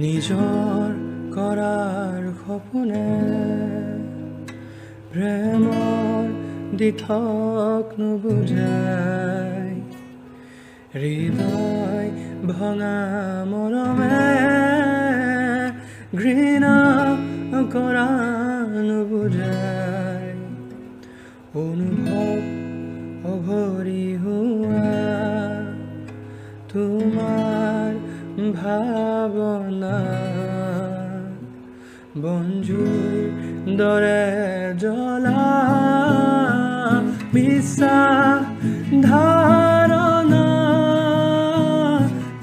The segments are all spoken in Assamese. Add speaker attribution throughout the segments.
Speaker 1: নিজৰ কৰাৰ সপোনে প্ৰেমৰ দিঠক নুবুজায়, হৃদয় ভঙা মৰমে ঘৃণা কৰা নুবুজায়, অনুভৱ অভৰি হোৱা তোমাৰ ভাৱনা বনজুইৰ দৰে জ্বলা বিশ্বাস ধাৰণা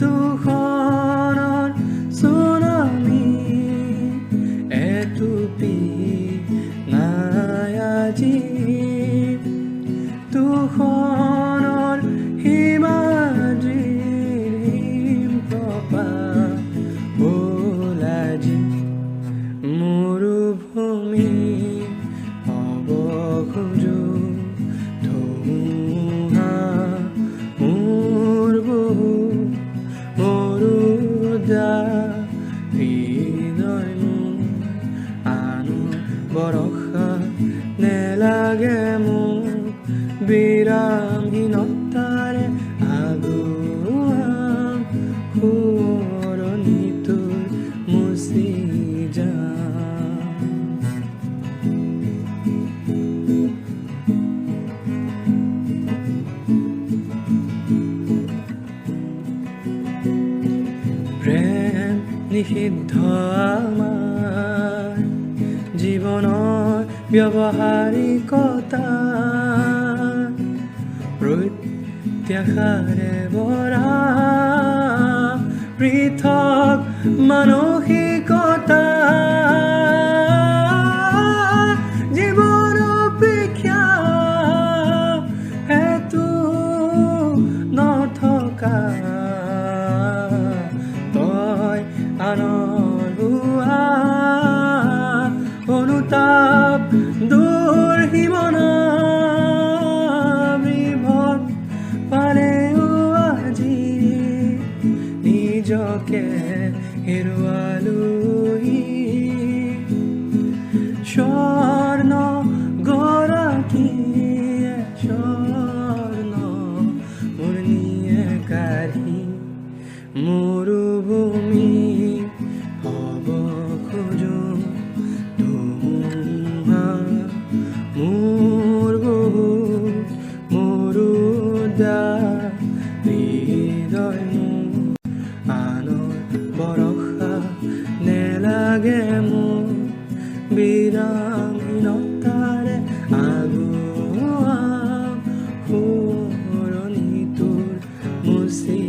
Speaker 1: তুষাৰৰ চুনামি এটুপি নাই আজি তুষাৰৰ হিমাদ্ৰীৰ প্ৰপাত ওলাজি মৰুভূমি হ'ব খোজো ধুমুহা মোৰ বহু মৰুদা হৃদয় মোৰ আনো বৰষা নেলাগে মোক বিৰামহীনতাৰে আগুৱাম সোঁৱৰণিটোৰ মুচি যাম। প্ৰেম নিষিদ্ধ আমাৰ জীৱনৰ ব্যৱহাৰিকতা প্ৰত্যাশাৰে ভৰা পৃথক মানসিকতা জীৱন অপেক্ষা হেতু নথকা তই আনৰ হোৱা অনুতাপ দূৰ সীমনা বিভৱ পালেও আজি নিজকে হেৰুৱালোহি স্বৰ্ণ গৰাকীয়ে স্বৰ্ণ মুৰ্ণীয়ে কাঢ়ি মৰুভূমি হ'ব খোজো ধুমুহা মোৰ বহুত মৰুদা হৃদয় মোৰ আনৰ বৰষা নেলাগে মোৰ বিৰামহীনতাৰে আগুৱাম সোঁৱৰণিটোৰ মুচি